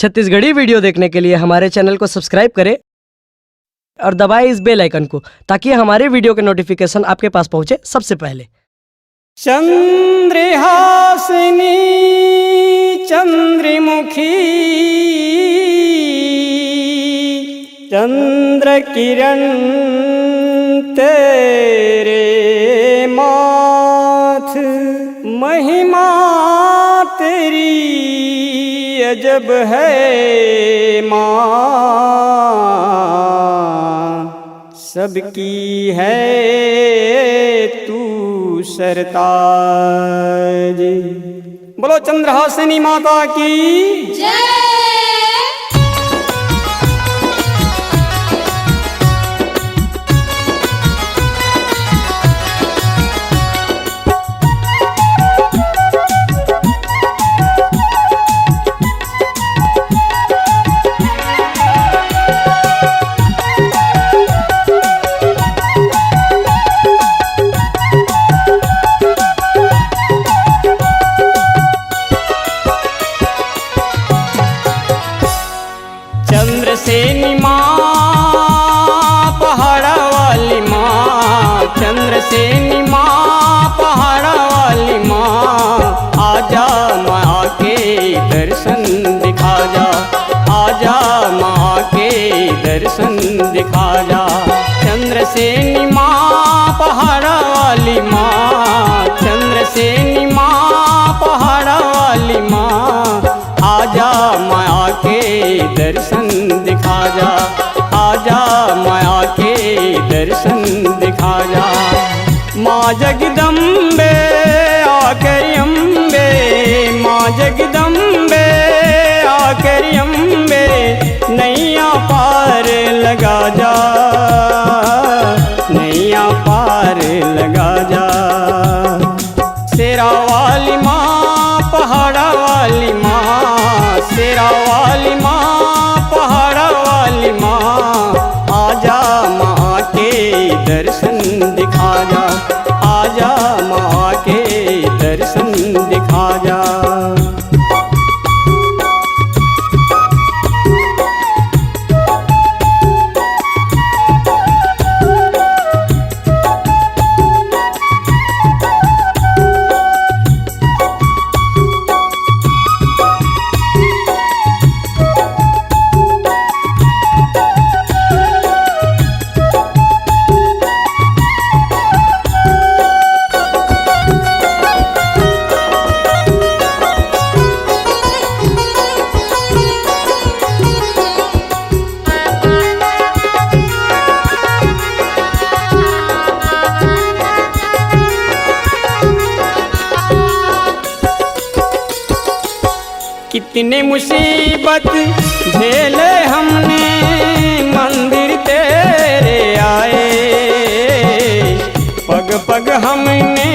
Chhattisgarhi video देखने के लिए हमारे चैनल को सब्सक्राइब करें और दबाएं इस बेल आइकन को ताकि हमारे वीडियो के नोटिफिकेशन आपके पास पहुंचे सबसे पहले। चंद्रहासिनी चंद्रमुखी चंद्र किरण तेरे माथ, महिमा तेरी अजब है माँ, सबकी है तू सरताज। बोलो चंद्रहासिनी माता की जय। चंद्रसेनी माँ पहाड़ा वाली माँ, चंद्रसेनी माँ पहाड़ा वाली माँ, आजा माँ के दर्शन दिखा जा, आजा माँ के दर्शन दिखा जा। चंद्रसेनी माँ पहाड़ा वाली माँ, चंद्रसेनी माँ पहाड़ा वाली माँ, आजा माँ के दर्शन दिखा जा, आजा माया के दर्शन दिखा जा। माँ जगदम्बे आकर अम्बे, माँ जगदम्बे आकर अम्बे, नैया पार लगा जा, नैया पार लगा जा। शेरा वाली माँ पहाड़ा वाली माँ, शेरा वाली माँ पहाड़ा वाली माँ, आजा माँ के दर्शन दिखा जा, आजा माँ के दर्शन दिखा जा। कितने मुसीबत झेले हमने मंदिर तेरे आए, पग पग हमने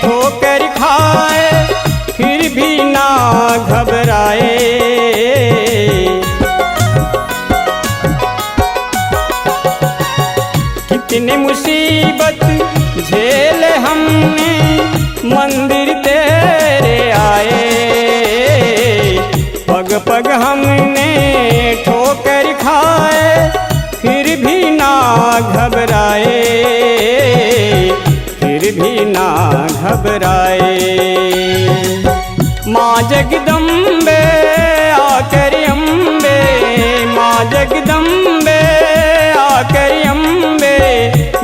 ठोकर खाए फिर भी ना घबराए। कितने मुसीबत झेले हमने मंदिर तेरे आए, पग पग हमने ठोकर खाए फिर भी ना घबराए, फिर भी ना घबराए। माँ जगदम्बे आकर अम्बे, माँ जगदम्बे आकर अम्बे,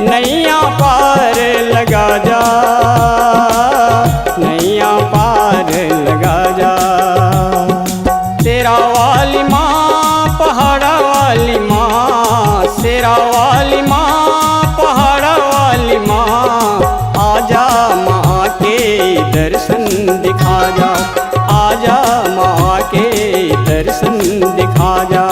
नैया पार लगा जा, नैया पार लगा जा। शेरा वाली माँ पहाड़ा वाली माँ, शेरा वाली माँ पहाड़ा वाली माँ, आजा माँ के दर्शन दिखा जा, आजा माँ के दर्शन दिखा जा।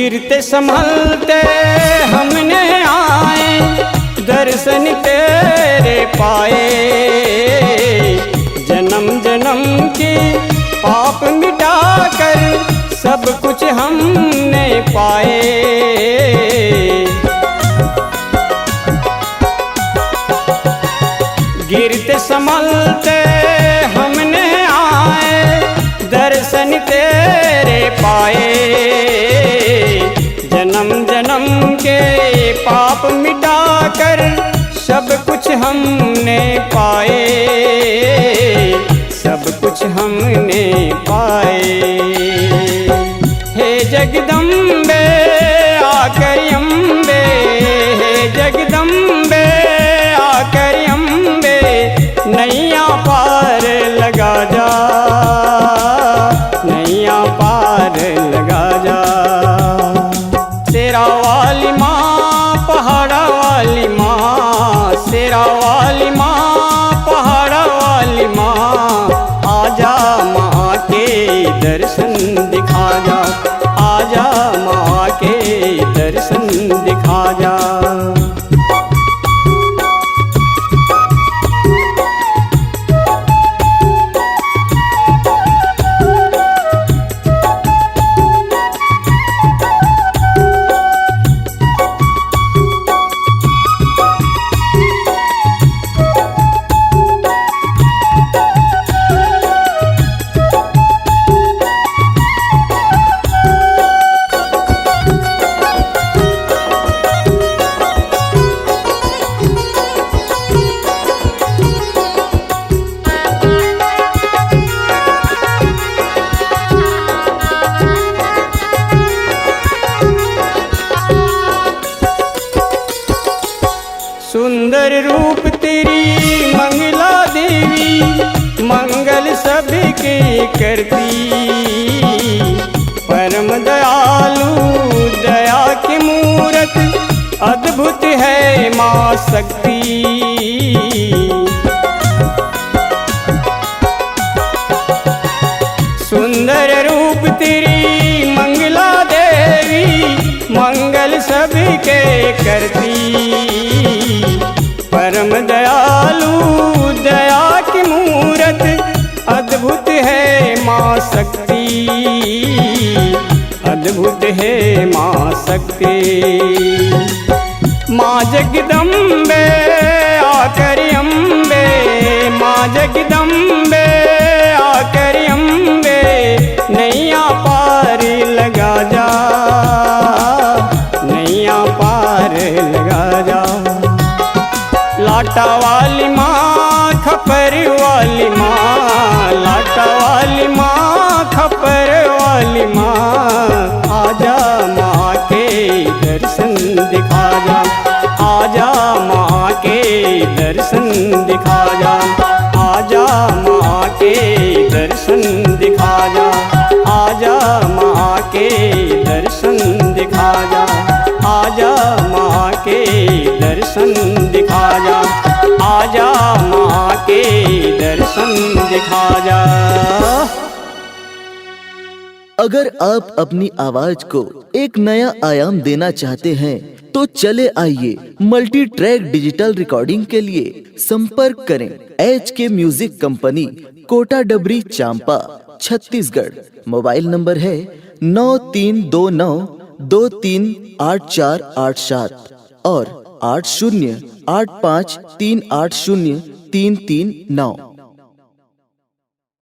गिरते संभलते हमने आए, दर्शन तेरे पाए। जन्म जन्म के पाप मिटाकर सब कुछ हमने पाए। गिरते संभलते हमने आए, दर्शन तेरे पाए। जन्म जन्म के पाप मिटाकर सब कुछ हमने पाए, सब कुछ हमने पाए। हे जगदम्बे आकर अम्बे, हे जगदम्बे आकर अम्बे, नैया पार लगा जा, नैया पार लगा जा। शेरा वाली माँ, पहाड़ा वाली माँ, शेरा वाली माँ, पहाड़ा वाली माँ, आजा माँ के दर्शन दिखा जा, आजा माँ के दर्शन दिखा जा। सुंदर रूप तेरी मंगला देवी, मंगल सबके करती। परम दयालु दया की मूरत, अद्भुत है माँ शक्ति। सुंदर रूप तेरी मंगला देवी, मंगल सबके करती। परम दयालु दया की मूरत, अद्भुत है माँ शक्ति, अद्भुत है माँ शक्ति। माँ जगदम्बे आकर अम्बे, माँ जगदम्बे आकर अम्बे, नैया पार लगा जा, नैया पार लगा जा। लाटा वाली माँ, खपर वाली माँ, लाटा वाली माँ, खपर वाली माँ, आजा माँ के दर्शन दिखा जा, आजा माँ के दर्शन दिखा जा, आजा माँ के दर्शन दिखा जा, आजा माँ के दर्शन दिखा जा, आजा माँ के दर्शन दिखा जा, आजा माँ के दर्शन दिखा जा। अगर आप अपनी आवाज को एक नया आयाम देना चाहते हैं तो चले आइए मल्टी ट्रैक डिजिटल रिकॉर्डिंग के लिए संपर्क करें HK म्यूजिक कंपनी, कोटा डबरी, चांपा, छत्तीसगढ़। मोबाइल नंबर है 9329238487 और 8085380339।